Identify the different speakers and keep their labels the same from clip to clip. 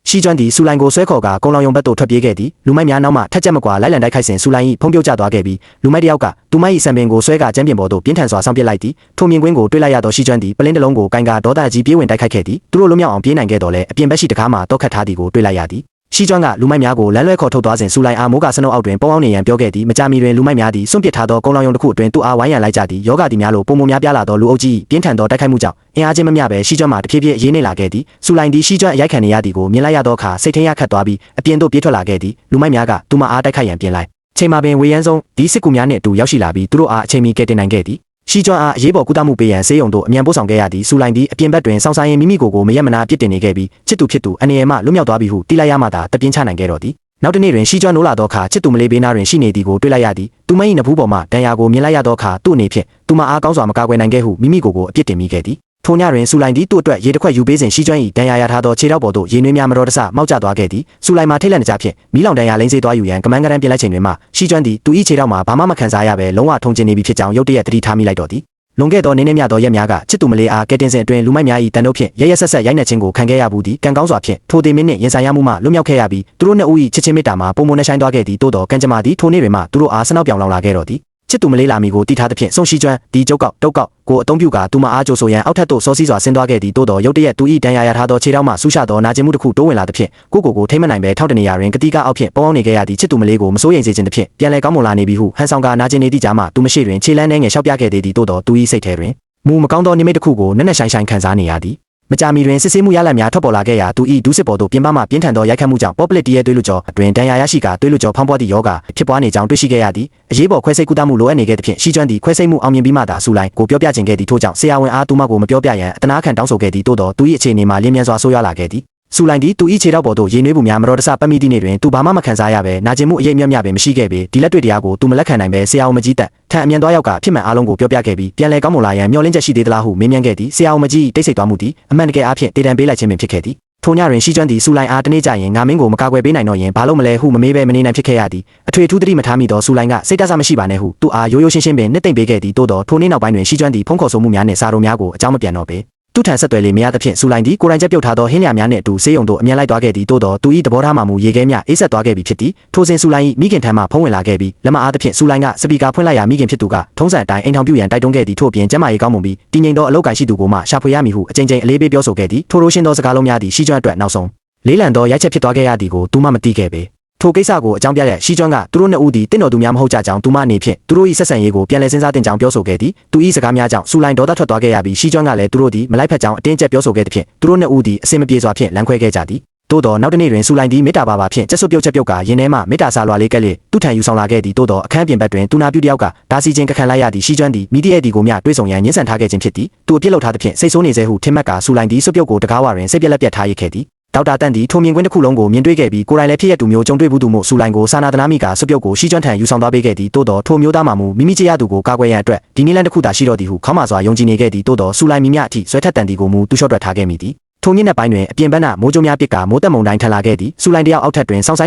Speaker 1: ရှီကျွမ်းသည်ဆူလိုင်ကိုဆွဲခေါ်ကာကုံလောင်ယုံဘက်သို့ထွက်ပြေးခဲ့သည်လူမိုက်များနောက်မှထက်ချက်မကွာလိုက်လံတိုက်ခိုက်စဉ်ဆူလိုင်၏ဖုံးပြုတ်ကျသွားခဲ့ပြီးလူမိုက်တစ်ယောက်ကသူမ၏ဆံပင်ကိုဆွဲကာကျမ်းပြင်ပေါ်သို့ပြင်းထန်စွာဆောင်းပစ်လိုက်သည်ထိုမြင်ကွင်းကိုတွေ့လိုက်ရသောရှီကျွမ်းသည်ပလင်းတစ်လုံးကိုကင်ကာဒေါသကြီးပြေးဝင်တိုက်ခိုက်ခဲ့သည်သူတို့လွတ်မြောက်အောင်ပြေးနိုင်ခဲ့တော်လဲအပြင်ဘက်ရှိတကားမှတောက်ခတ်ထားသည်ကိုတွေ့လိုက်ရသည်ရှီကျွမ်းကလူမိုက်များကိုလမ်းလွဲခေါ်ထုတ်သွားစဉ်ဆူလိုင်အားမိုးကစနုပ်အောက်တွင်ပုံအောင်နေရန်ပြောခဲ့သည်မကြာမီတွင်လူမိုက်များသည်စွန့်ပစ်ထားသောကုံလောင်ယုံတစ်ခုအတွင်းသူအားဝိုင်းရန်လိုက်ကြသည်ယောဂသည်များလိုပုံမများပြားလာသောလူအုပ်ကြီးပြင်းထန်သောတိုက်ခိုက်မှုကြောင့်အင်အားချင်းမမျှပဲရှီကျွမ်းမှတဖြည်းဖြည်းရေးနေလာခဲ့သည်ဆူလိုင်သည်ရှီကျွမ်းအရိုက်ခံနေရသည်ကိုမြင်လိုက်ရသောအခါစိတ်ထင်းရခတ်သွားပြီးအပြင်သို့ပြေးထွက်လာခဲ့သည်လူမိုက်များကသူမအားတိုက်ခိုက်ရန်ပြင်လိုက်ချိန်မှာပင်ဝေယန်းဆုံးဒီစစ်ကူများနှင့်အတူရောက်ရှိလာပြီးသူတို့အားအချိန်မီကယ်တင်နိုင်ခဲ့သည်ရှီကျွမ်းအားအရေးပေါ်ကုသမှုပေးရန်ဆေးရုံသို့အမြန်ပို့ဆောင်ခဲ့ရသည်ဆူလိုင်သည်အပြင်ဘက်တွင်စောင့်ဆိုင်ရင်မိမိကိုမရက်မနာပြစ်တင်နေခဲ့ပြီးချစ်သူဖြစ်သူအနေနဲ့မှလွတ်မြောက်သွားပြီဟုတိလိုက်ရမှသာတပြင်းချနိုင်ခဲ့တော်သည်နောက်တစ်နေ့တွင်ရှီကျွမ်းနိုးလာသောအခါချစ်သူမလေးဘေးနားတွင်ရှိနေသည်ကိုတွေ့လိုက်ရသည်သူမ၏နဖူးပေါ်မှဒဏ်ရာကိုမြင်လိုက်ရသောအခါသူ့အနေဖြင့်သူမအားကောင်းစွာမကာကွယ်နိုင်ခဲ့ဟုမိမိကိုအပြစ်တင်မိခဲ့သည်ထိုညတွင်ဆူလိုင်သည်သူ့အတွက်ရေတစ်ခွက်ယူပေးစဉ်ရှီကျွမ်း၏ဒဏ်ရာရထားသောခြေထောက်ပေါ်သို့ရေနွေးများမတော်တဆမောက်ကျသွားခဲ့သည်ဆူလိုင်မှာထိတ်လန့်နေကြဖြင့်မီးလောင်ဒဏ်ရာလိမ့်စေးသွားယူရန်ကမန်းကရန်ပြင်လိုက်ချိန်တွင်မှရှီကျွမ်းသည်သူ၏ခြေထောက်မှာဘာမှမခံစားရဘဲလုံးဝထုံကျင်နေပြီဖြစ်ကြောင်းရုတ်တရက်သတိထားမိလိုက်တော်သည်လွန်ခဲ့သောနေ့မြတ်သောရက်များကချစ်သူမလေးအားကဲတင်စဉ်အတွင်းလူမိုက်များ၏တန်တို့ဖြင့်ရဆက်ရိုက်နှက်ခြင်းကိုခံခဲ့ရဘူးသည်ကံကောင်းစွာဖြင့်ထိုသေးမင်းနှင့်ရင်ဆိုင်ရမှုမှလွတ်မြောက်ခဲ့ရပြီးသူတို့နှစ်ဦး၏ချစ်ချင်းမေတ္တာမှာပုံမနှဆိုင်သွားခဲ့သည်တိုးတော်ကံကြမ္မာသည်ထိုနေ့တွင်မှသူတို့အားဆနောက်ပြောင်လောင်လာခဲ့တော်သည်ချစ်သူမလေးလာမီကိုတည်ထားသဖြင့်ဆုံရှီကျွမ်းဒီကျုပ်ကောက်တုတ်ကောက်ကိုအုံပြုကာသူမအားကြိုဆိုရန်အောက်ထပ်သို့စောစီးစွာဆင်းသွားခဲ့သည်တိုးတော်ရုတ်တရက်သူ၏ဒဏ်ရာရထားသောခြေထောက်မှဆူးရှသောနာကျင်မှုတစ်ခုတိုးဝင်လာသဖြင့်ကိုထိမ့်မနိုင်ပဲထောက်တနေရာတွင်ကတိကအောက်ဖြင့်ပေါအောင်နေခဲ့ရသည်ချစ်သူမလေးကိုမစိုးရိမ်စေခြင်းသဖြင့်ပြန်လဲကောင်းမွန်လာနေပြီဟုဟန်ဆောင်ကနာကျင်နေသည့်ကြားမှသူမရှိတွင်ခြေလန်းနှဲငယ်လျှောက်ပြခဲ့သေးသည်တိုးတော်သူ၏စိတ်ထဲတွင်မူမကောင်းသောနိမိတ်တစ်ခုကိုနက်နက်ရှိုင်းရှိုင်းခံစားနေရသည်မကြာမီတွင်စစ်ဆေးမှုရလဒ်များထွက်ပေါ်လာခဲ့ရာသူ၏ဒုစစ်ပေါ်သို့ပြင်ပမှပြင်းထန်သောရိုက်ခတ်မှုကြောင့်ပေါ်ပလက်တီရဲ့သွေးလွှတ်ကြောအတွင်ဒဏ်ရာရရှိကာသွေးလွှတ်ကြောဖောင်းပွားသည့်ယောဂဖြစ်ပွားနေကြောင်းတွေ့ရှိခဲ့ရသည်အရေးပေါ်ခွဲစိတ်ကုသမှုလိုအပ်နေခဲ့သဖြင့်ရှီကျွမ်းသည်ခွဲစိတ်မှုအောင်မြင်ပြီးမှသာဆူလိုင်ကိုပြောပြခြင်းခဲ့သည်ထို့ကြောင့်ဆရာဝန်အားသူမကိုမပြောပြရန်အတနာခံတောင်းဆိုခဲ့သည်တိုးတော်သူ၏အခြေအနေမှာလင်းမြန်စွာဆိုးရွားလာခဲ့သည်ဆူလိုင်သည်သူ၏ခြေထောက်ပေါ်သို့ရေနွေးမှုများမတော်တဆပတ်မိသည့်နေ့တွင်သူဘာမှမခံစားရဘဲနာကျင်မှုအရေးမြတ်ပင်မရှိခဲ့ပေဒီလက်တွေ့တရားကိုသူမလက်ခံနိုင်ဘဲဆရာဝန်မကြီးတက်ထံအမြန်သွားရောက်ကဖြစ်မှန်အားလုံးကိုပြောပြခဲ့ပြီးပြန်လဲကောင်းမွန်လာရန်မျှော်လင့်ချက်ရှိသေးသလားဟုမေးမြန်းခဲ့သည်ဆရာဝန်မကြီးတိတ်ဆိတ်သွားမှုသည်အမှန်တကယ်အားဖြင့်တေတံပေးလိုက်ခြင်းပင်ဖြစ်ခဲ့သည်ထိုညတွင်ရှီကျွမ်းသည်ဆူလိုင်အားတနေ့ကျရင်ငါမင်းကိုမကာကွယ်ပေးနိုင်တော့ရင်ဘာလို့မလဲဟုမမေးဘဲမနေနိုင်ဖြစ်ခဲ့ရသည်အထွေထူးသတိမထားမိသောဆူလိုင်ကစိတ်တဆမရှိပါနဲ့ဟုသူအားရိုးရိုးရှင်းရှင်းပင်နှစ်သိမ့်ပေးခဲ့သည်တိုးတော်ထိုနေ့နောက်ပိုင်းတွင်ရှီကျွမ်းသည်ဖုံးခေါ်ဆိုမှုများနှင့်စာရုံများကိုအကြောင်းမပြန်တော့ပေသူထံဆက်သွယ်လေမရသဖြင့်ဆူလိုင်သည်ကိုယ်တိုင်ချက်ပြုတ်ထားသောဟင်းလျာများနှင့်အတူဆေးရုံသို့အမြန်လိုက်သွားခဲ့သည်တိုးတော်သူ၏သဘောထားမှမူရေခဲမြအေးဆက်သွားခဲ့ပြီဖြစ်သည်ထိုစဉ်ဆူလိုင်၏မိခင်ထံမှဖုံးဝင်လာခဲ့ပြီးလက်မအားသဖြင့်ဆူလိုင်ကစပီကာဖွင့်လိုက်ရာမိခင်ဖြစ်သူကထုံးစံအတိုင်းအိမ်ထောင်ပြုရန်တိုက်တွန်းခဲ့သည်ထို့ပြင်ကျမ်းမာရေးကောင်းမွန်ပြီးတည်ငြိမ်သောအလုပ်ကိုင်ရှိသူကိုမှရှာဖွေရမည်ဟုအကြိမ်ကြိမ်အလေးပေးပြောဆိုခဲ့သည်ထိုလိုရှင်းသောစကားလုံးများသည်ရှီကျွမ်းအတွက်နောက်ဆုံးလေးလံသောရိုက်ချက်ဖြစ်သွားခဲ့ရသည်ကိုသူမှမသိခဲ့ပေထိုကိစ္စကိုအကြောင်းပြတဲ့ရှီကျွမ်းကသူတို့နှစ်ဦးသည်တင့်တော်သူများမဟုတ်ကြကြောင်းသူမအနေဖြင့်သူတို့၏ဆက်ဆံရေးကိုပြန်လည်စဉ်းစားတင်ကြောင်းပြောဆိုခဲ့သည်သူ၏စကားများကြောင့်ဆူလိုင်ဒေါသထွက်သွားခဲ့ရပြီးရှီကျွမ်းကလည်းသူတို့သည်မလိုက်ဖက်ကြောင်းအတင်းကျပ်ပြောဆိုခဲ့သဖြင့်သူတို့နှစ်ဦးသည်အစင်မပြေစွာဖြင့်လမ်းခွဲခဲ့ကြသည်တိုးတော်နောက်တစ်နေ့တွင်ဆူလိုင်သည်မေတ္တာပါဖြင့်ကျက်စွပ်ပြုတ်ချက်ပြုတ်ကာရင်ထဲမှမေတ္တာစာလွှာလေးကက်လေသူ့ထံယူဆောင်လာခဲ့သည်တိုးတော်အခန်းပြင်ဘက်တွင်သူနာပြုတယောက်ကဒါစီချင်းကခံလိုက်ရသည့်ရှီကျွမ်းသည်မိသည့်ဧည့်သည်ကိုမျှတွေးဆောင်ရန်ညှဉ်းဆန်ထားခဲ့ခြင်းဖြစ်သည်သူအပြစ်လုပ်ထားသဖြင့်စိတ်ဆိုးနေစေဟုထင်မှတ်ကာဆူလိုင်သည်စွပ်ပြုတ်ကိုတကားဝတွင်စိတ်ပြက်လက်ပြက်ထားရခဲ့သည်ဒေါက်တာတန်သည်ထိုမြင်ကွင်းတစ်ခုလုံးကိုမြင်တွေ့ခဲ့ပြီးကိုယ်တိုင်လည်းဖြစ်ရတူမျိုးကြုံတွေ့ဘူးသူမို့ဆူလိုင်ကိုစာနာတနာမိကာစွပ်ပြုတ်ကိုရှီကျွမ်းထံယူဆောင်သွားပေးခဲ့သည်တိုးတော်ထိုမျိုးသားမှမူမိမိချစ်ရသူကိုကာကွယ်ရန်အတွက်ဒီနည်းလမ်းတစ်ခုသာရှိတော့သည်ဟုခေါင်းမာစွာယုံကြည်နေခဲ့သည်တိုးတော်ဆူလိုင်မိမြအထိဆွဲထက်တန်သည်ကိုမူသူလျှော့တွက်ထားခဲ့မိသည်ထိုညနေပိုင်းတွင်အပြင်ဘက်၌မိုးကြိုးများပစ်ကာမိုးတက်မုန်တိုင်းထန်လာခဲ့သည်ဆူလိုင်တယောက်အောက်ထပ်တွင်စောင့်ဆို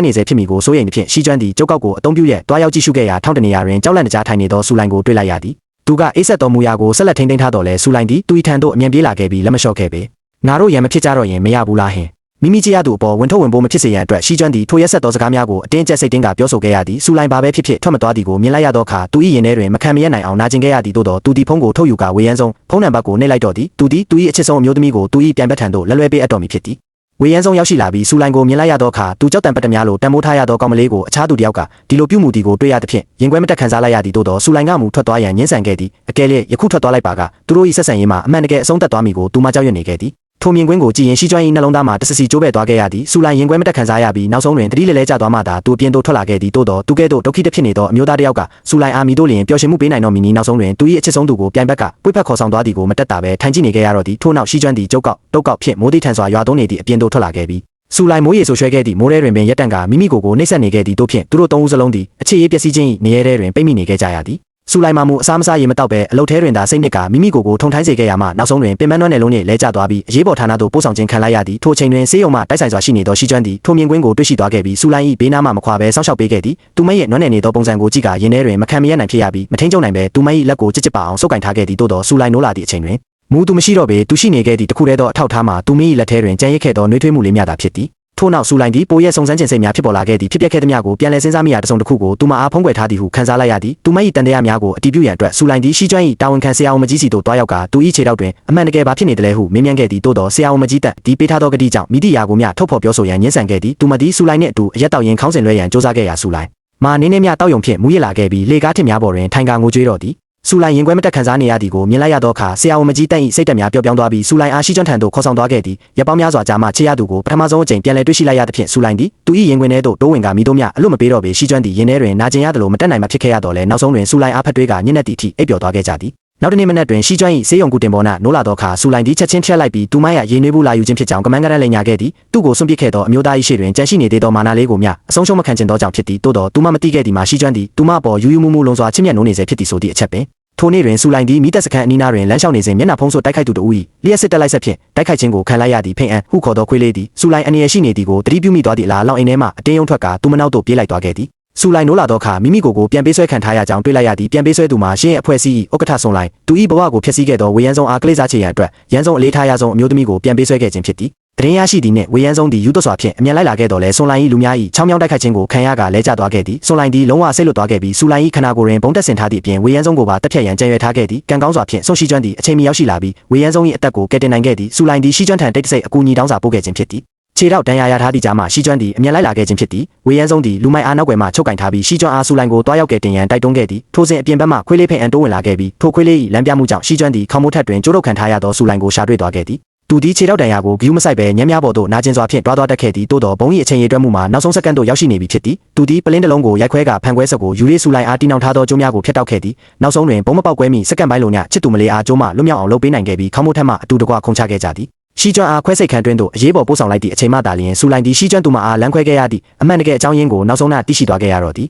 Speaker 1: င်နေစေဖြစ်မိကိုစိုးရိမ်သဖြင့်ရှီကျွမ်းသည်ကျုပ်ကောက်ကိုအုံပြုရက်တွားရောက်ကြည့်ရှုခဲ့ရာထောင်းတနေရာတွင်ကြောက်လန့်တကြားထိုင်နေသောဆူလိုင်ကိုတွေ့လိုက်ရသည်သူကအေးဆက်တော်မူရာကိုဆက်လက်ထိန်းသိမ်းထားတော်လဲဆူလိုင်သည်သူ၏ထံသို့အမြန်ပြေးလာခဲ့ပြီးလက်မလျှော့ခဲ့ပေငါတို့ရံမဖြစ်ကြတော့ရင်မရဘူးလားဟင်မိမိချစ်ရသူအပေါ်ဝင်ထုတ်ဝင်ပိုးမဖြစ်စေရန်အတွက်ရှီကျွမ်းသည်ထိုရက်ဆက်သောစကားများကိုအတင်းကျပ်စိတ်တင်းကပြောဆိုခဲ့ရသည်ဆူလိုင်ဘာပဲဖြစ်ဖြစ်ထွက်မသွားသည်ကိုမြင်လိုက်ရသောအခါသူ၏ရင်ထဲတွင်မခံမရနိုင်အောင်နာကျင်ခဲ့ရသည်သို့သောသူသည်ဖုန်းကိုထုတ်ယူကာဝေယန်းဆုံးဖုန်းနံပါတ်ကိုနှိပ်လိုက်တော့သည်သူသည်သူ၏အချစ်ဆုံးအမျိုးသမီးကိုသူ၏ပြန်ဘက်ထံသို့လက်လွဲပေးအပ်တော်မူဖြစ်သည်ဝေယန်းဆုံးရောက်ရှိလာပြီးဆူလိုင်ကိုမြင်လိုက်ရသောအခါသူကြောက်တံပတ်တများလိုတန်မိုးထားရသောကောင်မလေးကိုအခြားသူတစ်ယောက်ကဒီလိုပြုမှုသည်ကိုတွေ့ရသဖြင့်ရင်ခွဲမတက်ခံစားလိုက်ရသည်သို့သောဆူလိုင်ကမူထွက်သွားရန်ညှဉ်းဆန်ခဲ့သည်အကယ်၍ယခုထွက်သွားလိုက်ပါကသူတို့၏ဆက်ဆံရေးမှာအမှန်တကယ်အဆုံးသတ်သွားမည်ကိုသူမကြောက်ရွံ့နေခဲ့သည်ထိုမြင်ကွင်းကိုကြည့်ရင်ရှီကျွမ်း၏နှလုံးသားမှာတဆစီကျိုးပဲ့သွားခဲ့ရသည်ဆူလိုင်ရင်ခွဲမတက်ခံစားရပြီးနောက်ဆုံးတွင်တတိလဲလဲကျသွားမှသာသူအပြင်သို့ထွက်လာခဲ့သည်တိုးတော်သူကဲ့သို့ဒုက္ခိတဖြစ်နေသောအမျိုးသားတစ်ယောက်ကဆူလိုင်အာမီတို့လျင်ပျော်ရွှင်မှုပေးနိုင်တော်မူနီနောက်ဆုံးတွင်သူ၏အချစ်ဆုံးသူကိုပြိုင်ဘက်ကပွေ့ဖက်ခေါ်ဆောင်သွားသည်ကိုမတက်တာပဲထိုင်ကြည့်နေခဲ့ရတော့သည်ထို့နောက်ရှီကျွမ်းသည်ကျုပ်ကောက်တုတ်ကောက်ဖြင့်မိုးတိထန်စွာရွာသွန်းနေသည့်အပြင်သို့ထွက်လာခဲ့ပြီးဆူလိုင်မိုးရေဆိုရွှဲခဲ့သည့်မိုးထဲတွင်ပင်ရက်တန့်ကမိမိကိုနှိပ်စက်နေခဲ့သည်တို့ဖြင့်သူတို့သုံးဦးစလုံးသည်အခြေရေးပျက်စီးခြင်း၏နေရဲထဲတွင်ပိတ်မိနေခဲ့ကြရသည်ဆူလိုင်မာမူအစားမစားရေမတောက်ပဲအလုတ်ထဲတွင်သာစိတ်နစ်ကမိမိကိုထုံထိုင်းစေခဲ့ရမှနောက်ဆုံးတွင်ပင်မနှွမ်းနယ်လုံးနှင့်လဲကျသွားပြီးအရေးပေါ်ဌာနသို့ပို့ဆောင်ခြင်းခံလိုက်ရသည်ထိုချိန်တွင်ဆေးရုံမှတိုက်ဆိုင်စွာရှိနေသောရှီကျွမ်းသည်ထိုမြင်ကွင်းကိုတွေ့ရှိသွားခဲ့ပြီးဆူလိုင်၏ဘေးနားမှမခွာဘဲစောင့်ရှောက်ပေးခဲ့သည်သူမရဲ့နွမ်းနယ်နေသောပုံစံကိုကြည့်ကာရင်ထဲတွင်မခံမရနိုင်ဖြစ်ရပြီးမထိန်ကျုံနိုင်ပဲသူမ၏လက်ကိုကြစ်ပါအောင်ဆုပ်ကင်ထားခဲ့သည်သို့သောဆူလိုင်နိုးလာသည့်အချိန်တွင်မူသူမရှိတော့ပေသူရှိနေခဲ့သည့်တခုတည်းသောအထောက်ထားမှာသူမ၏လက်ထဲတွင်ကြံရစ်ခဲ့သောနှွေးထွေးမှုလေးများသာဖြစ်သည် ထို့နောက်ဆူလိုင်းသည်ပိုရဲ့စုံစမ်းခြင်းစိတ်များဖြစ်ပေါ်လာခဲ့သည်ဖြစ်ပျက်ခဲ့သည်များကိုပြန်လည်စဉ်းစားမိရာတစ်စုံတစ်ခုကိုသူမအားဖုံးကွယ်ထားသည်ဟုခန်းစားလိုက်ရသည်သူမ၏တန်တရားများကိုအတည်ပြုရန်အတွက်ဆူလိုင်းသည်ရှိကျွမ်း၏တာဝန်ခံဆရာဝန်မကြီးစီသို့တွားရောက်ကသူ၏ခြေထောက်တွင်အမှန်တကယ်ဘာဖြစ်နေသလဲဟုမေးမြန်းခဲ့သည်သို့သောဆရာဝန်မကြီးတက်ဒီပေးထားသောကတိကြောင့်မိသည့်ရာကိုမျှထုတ်ဖော်ပြောဆိုရန်ညှဉ်းဆန်ခဲ့သည်သူမသည်ဆူလိုင်းနှင့်အတူအရက်တောက်ရင်ခေါင်းစဉ်လွှဲရန်စ조사ခဲ့ရာဆူလိုင်းမာနင်းနှင့်မြတောက်ယုံဖြင့်မူရစ်လာခဲ့ပြီးလေကားထစ်များပေါ်တွင်ထိုင်ကာငိုကြွေးတော့သည်ဆူလိုင်းရင်ခွဲမတက်ခံစားနေရသည်ကိုမြင်လိုက်ရသောအခါဆရာဝန်မကြီးတက်၏စိတ်တက်များပျော့ပြောင်းသွားပြီးဆူလိုင်းအားရှိကျွမ်းထံသို့ခေါ်ဆောင်သွားခဲ့သည်ရပ်ပေါင်းများစွာကြာမှချေရသူကိုပထမဆုံးအကြိမ်ပြန်လည်တွေ့ရှိလိုက်ရသဖြင့်ဆူလိုင်းသည်သူ၏ရင်ခွင်ထဲသို့တိုးဝင်ကမိတို့များအလွတ်မပေးတော့ပေရှိကျွမ်းသည့်ရင်ထဲတွင်နာကျင်ရသလိုမတက်နိုင်မှဖြစ်ခဲ့ရတော့လဲနောက်ဆုံးတွင်ဆူလိုင်းအားဖက်တွေးကညှင်းနှက်သည့်အထိအိပ်ပျော်သွားခဲ့ကြသည်နောက်တနေ့မနက်တွင်ရှိကျွမ်း၏ဆေးရုံကူတင်ပေါ်၌နိုးလာသောအခါဆူလိုင်းသည်ချက်ချင်းထျက်လိုက်ပြီးသူမရဲ့ရေနွေးဘူးလာယူခြင်းဖြစ်ကြောင်းကမန်းကရန်လိန်ညာခဲ့သည်သူ့ကိုစွန့်ပစ်ခဲ့သောအမျိုးသား၏ရှေ့တွင်ကြန့်ရှိနေသေးသောမာနာလေးကိုမျှအဆုံးရှုံးမခံချင်သောကြောင့်ဖြစ်သည်သို့သောသူမမသိခဲ့သည်မှာရှိကျွမ်းသည်သူမအပေါ်ယူယူမူမူလုံစွာချစ်မြတ်နိုးနေစေဖြစ်သည်ဆိုသည့်အချက်ပင်ထိုနေ့တွင်ဆူလိုင်းသည်မိသက်စခန်းအနီးနားတွင်လမ်းလျှောက်နေစဉ်မျက်နှာဖုံးစွပ်တိုက်ခိုက်သူတို့၏လျှက်စစ်တက်လိုက်ဆက်ဖြင့်တိုက်ခိုက်ခြင်းကိုခံလိုက်ရသည်ဖိအန်ဟုခေါ်သောခွေးလေးသည်ဆူလိုင်းအနေရရှိနေသည်ကိုတတိပြုမိသွားသည့်အလားလောင်အိမ်ထဲမှအတင်းယုံထွက်ကသူမနောက်သို့ပြေးလိုက်သွားခဲ့သည်ဆူလိုင်းနိုးလာသောအခါမိမိကိုယ်ကိုပြန်ပေးဆွဲခံထားရကြောင်းတွေ့လိုက်ရသည်ပြန်ပေးဆွဲသူမှာရှင်းရဲ့အဖွဲ့အစည်းဥက္ကဋ္ဌဆွန်လိုင်းသူ၏ဘဝကိုဖျက်ဆီးခဲ့သောဝေယန်းဆုံးအားကလေးစားချေရန်အတွက်ရန်ဆုံးအလေးထားရဆုံးအမျိုးသမီးကိုပြန်ပေးဆွဲခဲ့ခြင်းဖြစ်သည်တရင်ရရှိသည်နှင့်ဝေယန်းဆုံးသည်ယူသွစွာဖြင့်အမြန်လိုက်လာခဲ့တော်လဲဆွန်လိုင်း၏လူများ၏ချောင်းမြောင်းတိုက်ခိုက်ခြင်းကိုခံရကလဲကျသွားခဲ့သည်ဆွန်လိုင်းသည်လုံးဝဆိတ်လွတ်သွားခဲ့ပြီးဆူလိုင်း၏ခန္ဓာကိုယ်တွင်ဘုံတက်ဆင်ထားသည့်အပြင်ဝေယန်းဆုံးကိုပါတက်ဖြတ်ရန်ကြံရွယ်ထားခဲ့သည်ကံကောင်းစွာဖြင့်ဆွန်ရှိကျွမ်းသည်အချိန်မီရောက်ရှိလာပြီးဝေယန်းဆုံး၏အသက်ကိုကယ်တင်နိုင်ခဲ့သည်ဆူလိုင်းသည်ရှိကျွမ်းထံတိတ်တဆိတ်အကူအညီတောင်းစာပို့ခဲ့ခြင်းဖြစ်သည်ခြေထောက်ဒဏ်ရာရထားသည့်ကြားမှာရှိကျွမ်းသည်အမြန်လိုက်လာခဲ့ခြင်းဖြစ်သည်ဝေယန်းဆုံးသည်လူမိုက်အားနောက်ွယ်မှချုပ်ကင်ထားပြီးရှိကျွမ်းအားဆူလိုင်းကိုတွားရောက်ကယ်တင်ရန်တိုက်တွန်းခဲ့သည်ထိုစဉ်အပြင်ဘက်မှခွေးလေးဖိအန်တိုးဝင်လာခဲ့ပြီးထိုခွေးလေး၏လမ်းပြမှုကြောင့်ရှိကျွမ်းသည်ခေါင်းမိုးထက်တွင်ကျိုးတုပ်ခံထားရသောဆူလိုင်းကိုရှာတွေ့သွားခဲ့သည်သူသည်ခြေထောက်ဒဏ်ရာကိုဂယူးမဆိုင်ပဲညံ့များပေါ်သို့နာကျင်စွာဖြင့်တွားတက်ခဲ့သည်သို့သောဘုံ၏အချိန်ရည်တွက်မှုမှာနောက်ဆုံးစက္ကန့်သို့ရောက်ရှိနေပြီဖြစ်သည်သူသည်ပလင်းတစ်လုံးကိုရိုက်ခွဲကဖန်ခွဲဆက်ကိုယူလေးဆူလိုင်းအားတီနှောင်ထားသောကျိုးများကိုဖျက်တောက်ခဲ့သည်နောက်ဆုံးတွင်ဘုံမပေါက်ကွဲမီစက္ကန့်ပိုင်းလိုညချစ်သူမလေးအားကျိုးမှလွတ်မြောက်အောင်လုပ်ပေးနိုင်ခဲ့ပြီးခေါင်းမိုးထက်မှအတူတကွခုန်ချခဲ့ကြသည်ရှိကျွမ်းအားခွဲစိတ်ခံတွင်းသို့အရေးပေါ်ပို့ဆောင်လိုက်သည့်အချိန်မှသာလျှင်ဆူလိုင်းသည်ရှိကျွမ်းသူမအားလမ်းခွဲခဲ့ရသည့်အမှန်တကယ်အကြောင်းရင်းကိုနောက်ဆုံးသိရှိသွားခဲ့ရတော့သည်